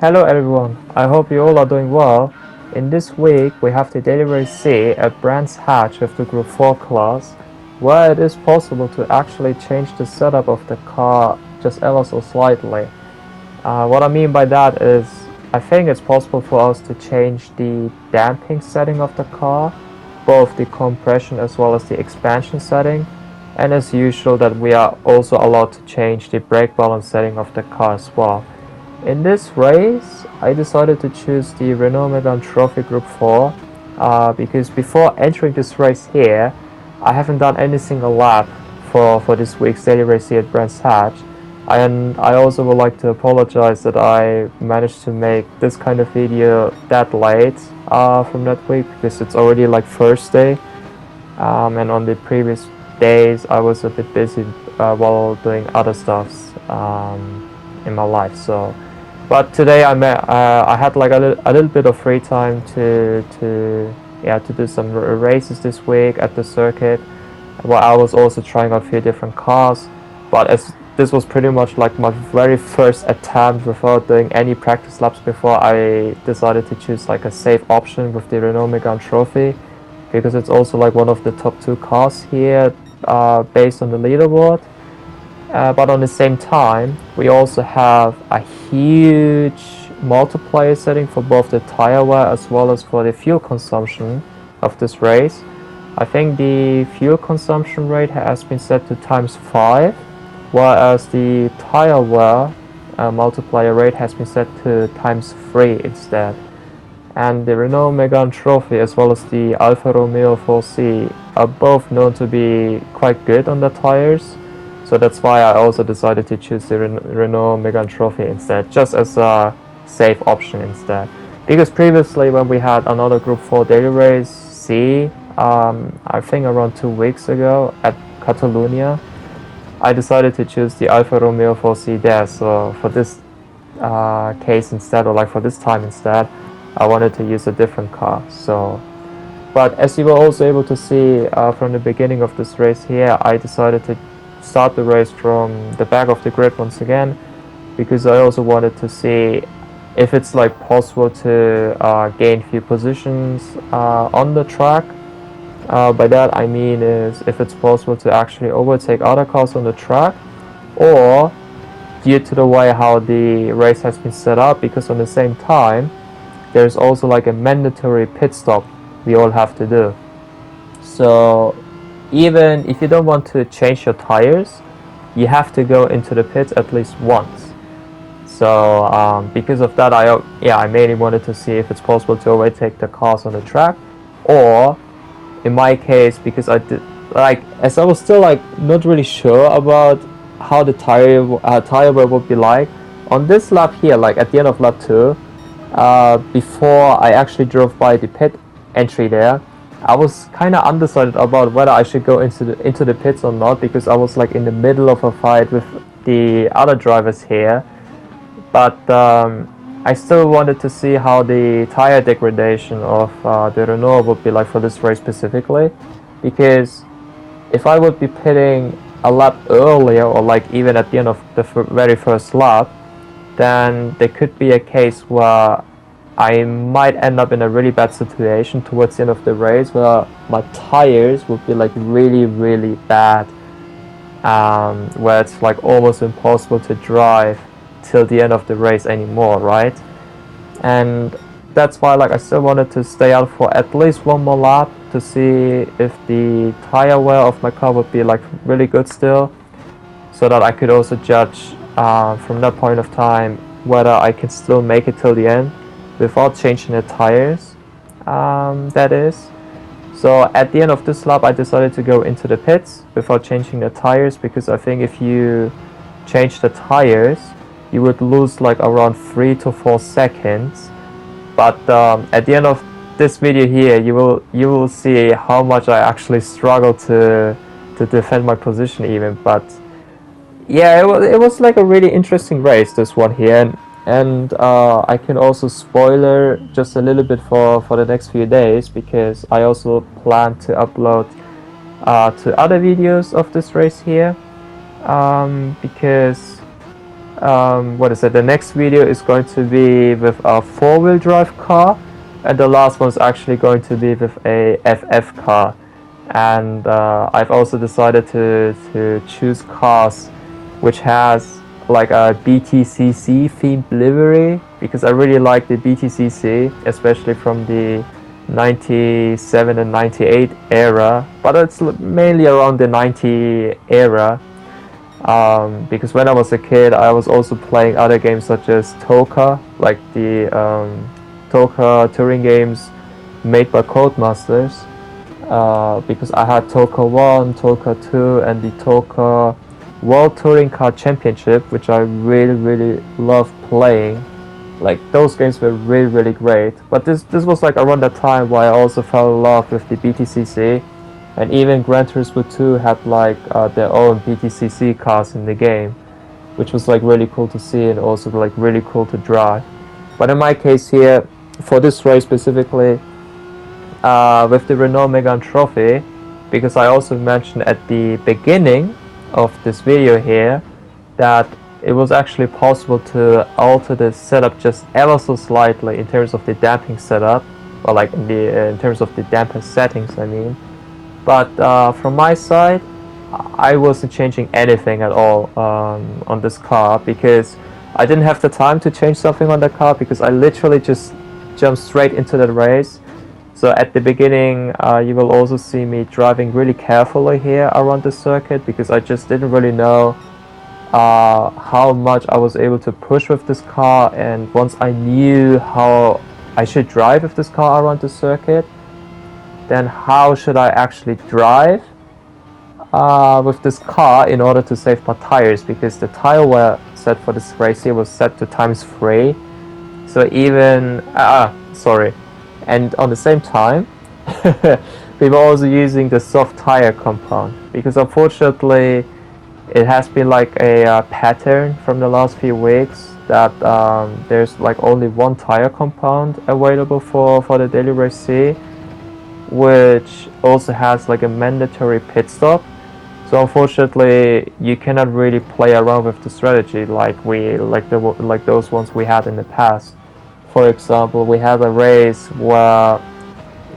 Hello everyone, I hope you all are doing well. In this week we have the daily race C at Brands Hatch with the Group 4 class, where it is possible to actually change the setup of the car just ever so slightly. What I mean by that is, I think it's possible for us to change the damping setting of the car, both the compression as well as the expansion setting, and as usual that we are also allowed to change the brake balance setting of the car as well. In this race, I decided to choose the Renault Megane Trophy Group 4 because before entering this race here, I haven't done any single lap for this week's daily race here at Brands Hatch. And I also would like to apologize that I managed to make this kind of video that late from that week because it's already like Thursday, and on the previous days I was a bit busy while doing other stuffs in my life. But today I had like a little bit of free time to do some races this week at the circuit. Well, I was also trying out a few different cars, but as this was pretty much like my very first attempt without doing any practice laps before, I decided to choose like a safe option with the Renault Megane Trophy because it's also like one of the top 2 cars here based on the leaderboard. But on the same time, we also have a huge multiplier setting for both the tire wear as well as for the fuel consumption of this race. I think the fuel consumption rate has been set to ×5, whereas the tire wear multiplier rate has been set to ×3 instead. And the Renault Megane Trophy as well as the Alfa Romeo 4C are both known to be quite good on the tires. So that's why I also decided to choose the Renault Megane Trophy instead, just as a safe option instead. Because previously when we had another Group 4 daily race C, I think around 2 weeks ago at Catalonia, I decided to choose the Alfa Romeo 4C there. So for this case instead, or like for this time instead, I wanted to use a different car. But as you were also able to see from the beginning of this race here, I decided to start the race from the back of the grid once again because I also wanted to see if it's like possible to gain few positions on the track. By that I mean is if it's possible to actually overtake other cars on the track, or due to the way how the race has been set up, because on the same time there's also like a mandatory pit stop we all have to do. So even if you don't want to change your tires, you have to go into the pits at least once. So because of that, I mainly wanted to see if it's possible to overtake the cars on the track, or in my case, because I did as I was still like not really sure about how the tire wear would be like on this lap here, like at the end of lap 2, before I actually drove by the pit entry there, I was kind of undecided about whether I should go into the pits or not, because I was like in the middle of a fight with the other drivers here. But I still wanted to see how the tire degradation of the Renault would be like for this race specifically, because if I would be pitting a lap earlier, or like even at the end of the very first lap, then there could be a case where I might end up in a really bad situation towards the end of the race where my tires would be like really, really bad, where it's like almost impossible to drive till the end of the race anymore, right? And that's why like I still wanted to stay out for at least one more lap to see if the tire wear of my car would be like really good still, so that I could also judge from that point of time whether I can still make it till the end without changing the tires, that is. So at the end of this lap I decided to go into the pits without changing the tires, because I think if you change the tires you would lose like around 3 to 4 seconds. But at the end of this video here you will see how much I actually struggled to defend my position even. But yeah, it was like a really interesting race, this one here. And I can also spoiler just a little bit for the next few days, because I also plan to upload to other videos of this race here, because what is it? The next video is going to be with a 4-wheel drive car, and the last one's actually going to be with a FF car. And I've also decided to choose cars which has like a BTCC themed livery, because I really like the BTCC, especially from the 97 and 98 era, but it's mainly around the 90 era. Because when I was a kid, I was also playing other games such as Toka, like the Toka touring games made by Codemasters. Because I had Toka 1, Toka 2, and the Toka World Touring Car Championship, which I really love playing. Like, those games were really great. But this was like around that time where I also fell in love with the BTCC. And even Gran Turismo 2 had like their own BTCC cars in the game, which was like really cool to see and also like really cool to drive. But in my case here, for this race specifically, with the Renault Megane Trophy, because I also mentioned at the beginning of this video here that it was actually possible to alter the setup just ever so slightly in terms of the damping setup, or like in terms of the damper settings, I mean. But from my side, I wasn't changing anything at all on this car, because I didn't have the time to change something on the car, because I literally just jumped straight into the race. So at the beginning, you will also see me driving really carefully here around the circuit, because I just didn't really know how much I was able to push with this car. And once I knew how I should drive with this car around the circuit, then how should I actually drive with this car in order to save my tires, because the tire wear set for this race here was set to ×3. So even, sorry. And on the same time, we were also using the soft tire compound, because unfortunately it has been like a pattern from the last few weeks that there's like only one tire compound available for the Daily Race C, which also has like a mandatory pit stop. So unfortunately you cannot really play around with the strategy like those ones we had in the past. For example, we had a race where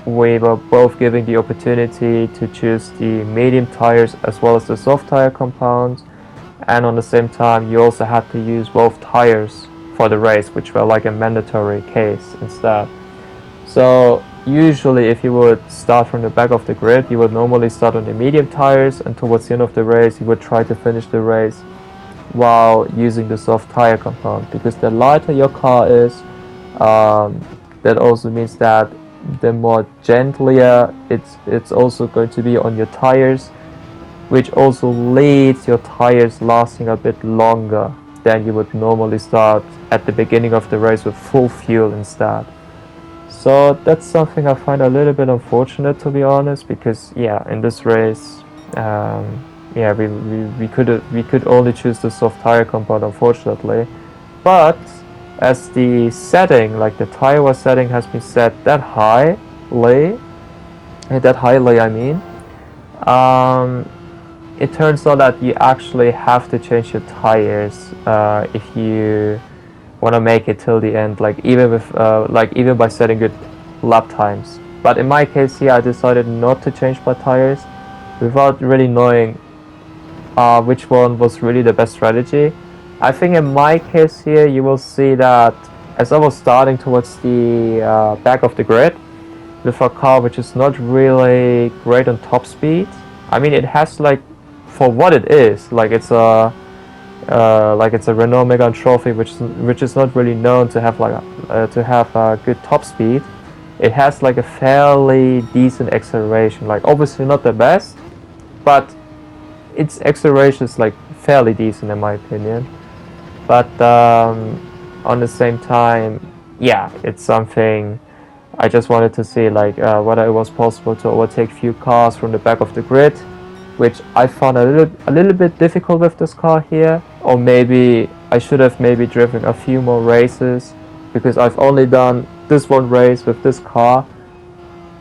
we were both given the opportunity to choose the medium tires as well as the soft tire compound, and on the same time you also had to use both tires for the race, which were like a mandatory case instead. So usually if you would start from the back of the grid, you would normally start on the medium tires, and towards the end of the race you would try to finish the race while using the soft tire compound, because the lighter your car is, that also means that the more gentler it's also going to be on your tires, which also leads your tires lasting a bit longer than you would normally start at the beginning of the race with full fuel instead. So that's something I find a little bit unfortunate, to be honest, because yeah, in this race, yeah, we could only choose the soft tire compound, unfortunately. But as the setting, like the tire wear setting, has been set that highly, I mean, it turns out that you actually have to change your tires if you want to make it till the end, like even with even by setting good lap times. But in my case here, I decided not to change my tires without really knowing which one was really the best strategy. I think in my case here, you will see that as I was starting towards the back of the grid with a car which is not really great on top speed. I mean, it has, like, for what it is, like it's a Renault Megane Trophy, which is not really known to have a good top speed. It has like a fairly decent acceleration, like obviously not the best, but its acceleration is like fairly decent in my opinion. But on the same time, yeah, it's something I just wanted to see, like whether it was possible to overtake few cars from the back of the grid, which I found a little bit difficult with this car here. Or maybe I should have maybe driven a few more races, because I've only done this one race with this car,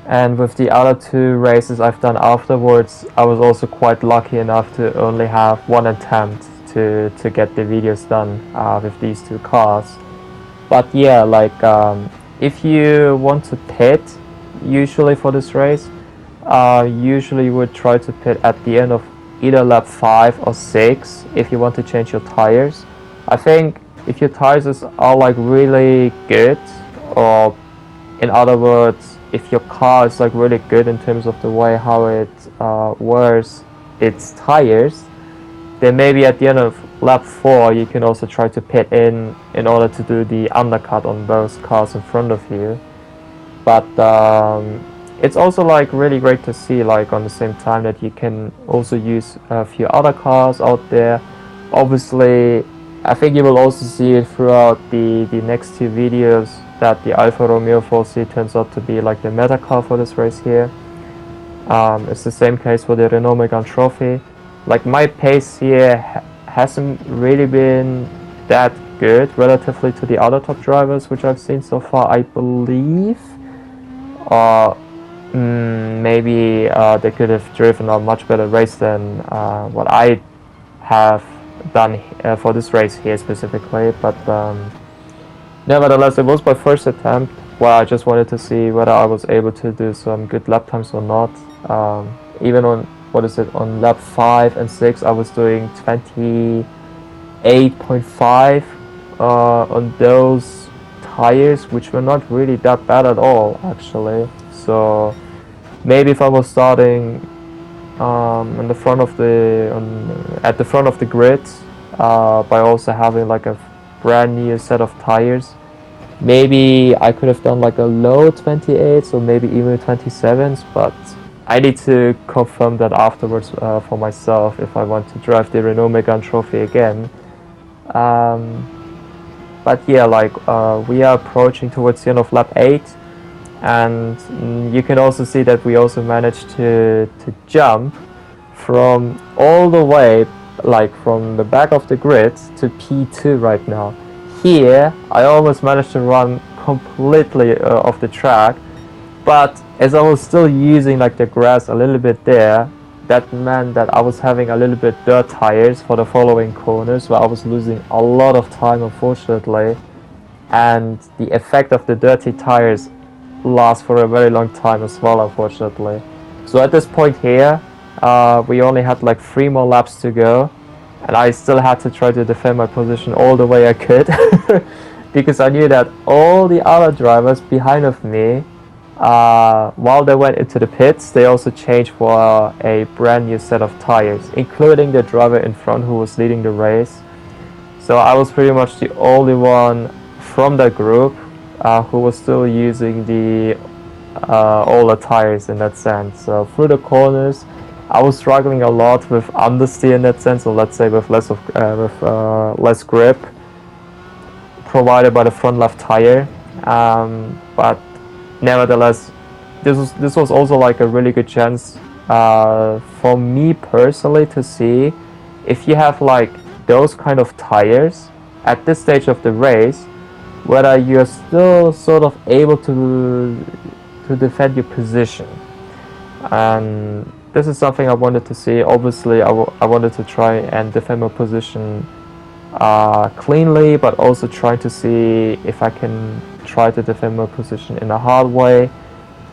and with the other two races I've done afterwards, I was also quite lucky enough to only have one attempt to get the videos done with these two cars. But yeah, like if you want to pit, usually for this race, usually you would try to pit at the end of either lap 5 or 6 if you want to change your tires. I think if your tires are like really good, or in other words, if your car is like really good in terms of the way how it wears its tires, then maybe at the end of lap 4 you can also try to pit in order to do the undercut on those cars in front of you. But it's also like really great to see, like on the same time, that you can also use a few other cars out there. Obviously, I think you will also see it throughout the next two videos that the Alfa Romeo 4C turns out to be like the meta car for this race here. It's the same case for the Renault Megane Trophy. Like my pace here hasn't really been that good relatively to the other top drivers which I've seen so far, I believe. Maybe they could have driven a much better race than what I have done for this race here specifically, but nevertheless it was my first attempt where I just wanted to see whether I was able to do some good lap times or not. Even on on lap 5 and 6 I was doing 28.5 on those tires, which were not really that bad at all actually. So maybe if I was starting in the front of at the front of the grid by also having like a brand new set of tires, maybe I could have done like a low 28s or maybe even 27s, but I need to confirm that afterwards for myself if I want to drive the Renault Megane Trophy again. But yeah, like we are approaching towards the end of lap 8, and you can also see that we also managed to jump from all the way, like from the back of the grid to P2 right now. Here I almost managed to run completely off the track, but as I was still using like the grass a little bit there, that meant that I was having a little bit dirt tires for the following corners, where I was losing a lot of time unfortunately, and the effect of the dirty tires lasts for a very long time as well unfortunately. So at this point here we only had like 3 more laps to go, and I still had to try to defend my position all the way I could because I knew that all the other drivers behind of me, while they went into the pits, they also changed for a brand new set of tires, including the driver in front who was leading the race. So I was pretty much the only one from that group who was still using the older tires in that sense. So through the corners I was struggling a lot with understeer in that sense, or let's say with less grip provided by the front left tire. But nevertheless, this was also like a really good chance for me personally to see if you have like those kind of tires at this stage of the race, whether you're still sort of able to defend your position. And this is something I wanted to see. Obviously I wanted to try and defend my position cleanly, but also trying to see if I can try to defend my position in a hard way.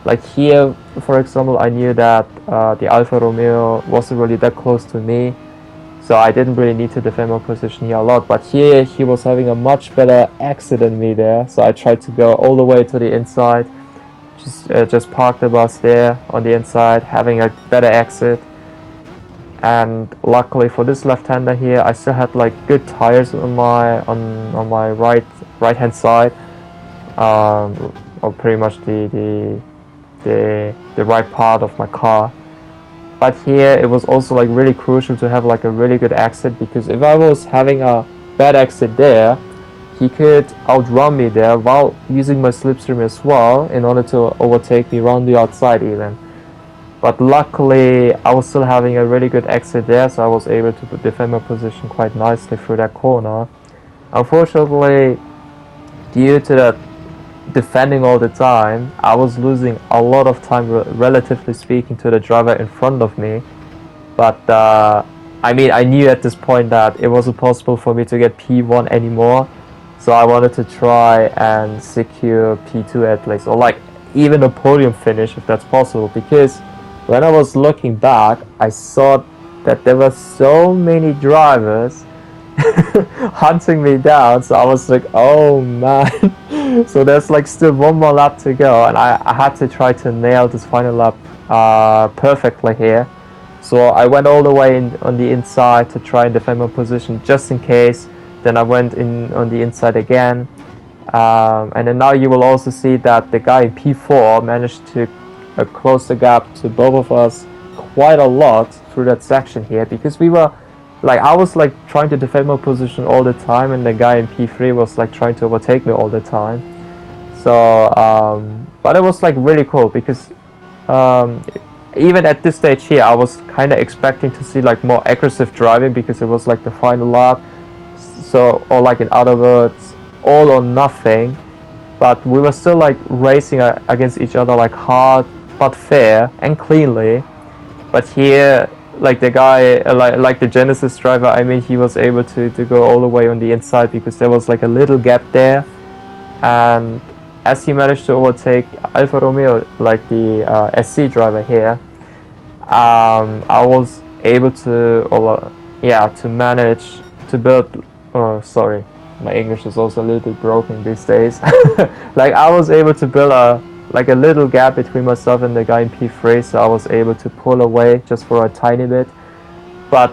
Like here, for example, I knew that the Alfa Romeo wasn't really that close to me, so I didn't really need to defend my position here a lot. But here he was having a much better exit than me there, so I tried to go all the way to the inside, just park the bus there on the inside, having a better exit. And luckily for this left-hander here, I still had like good tires on my right hand side, or pretty much the right part of my car. But here it was also like really crucial to have like a really good exit, because if I was having a bad exit there, he could outrun me there while using my slipstream as well in order to overtake me around the outside even. But luckily I was still having a really good exit there, so I was able to defend my position quite nicely through that corner. Unfortunately, due to that defending all the time, I was losing a lot of time relatively speaking to the driver in front of me. But I mean, I knew at this point that it wasn't possible for me to get P1 anymore, so I wanted to try and secure P2 at least, or like even a podium finish if that's possible, because when I was looking back, I saw that there were so many drivers hunting me down, so I was like, oh man. So there's like still one more lap to go, and I had to try to nail this final lap perfectly here. So I went all the way on the inside to try and defend my position just in case. Then I went in on the inside again, and then now you will also see that the guy in P4 managed to close the gap to both of us quite a lot through that section here, because we were like, I was like trying to defend my position all the time, and the guy in P3 was like trying to overtake me all the time. So but it was like really cool, because even at this stage here, I was kind of expecting to see like more aggressive driving, because it was like the final lap. So, or like in other words, all or nothing. But we were still like racing against each other like hard but fair and cleanly. But here, like the guy, like the Genesis driver, I mean, he was able to go all the way on the inside, because there was like a little gap there. And as he managed to overtake Alfa Romeo, like the SC driver here, I was able to, to manage to build. Oh, sorry, my English is also a little bit broken these days. Like I was able to build a little gap between myself and the guy in P3, so I was able to pull away just for a tiny bit. But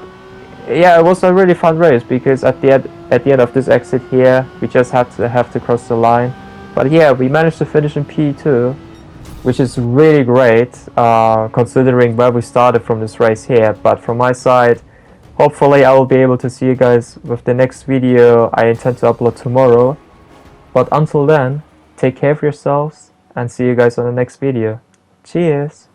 yeah, it was a really fun race, because at the end of this exit here, we just have to cross the line. But yeah, we managed to finish in P2, which is really great, considering where we started from this race here. But from my side, hopefully I will be able to see you guys with the next video I intend to upload tomorrow. But until then, take care of yourselves, and see you guys on the next video. Cheers!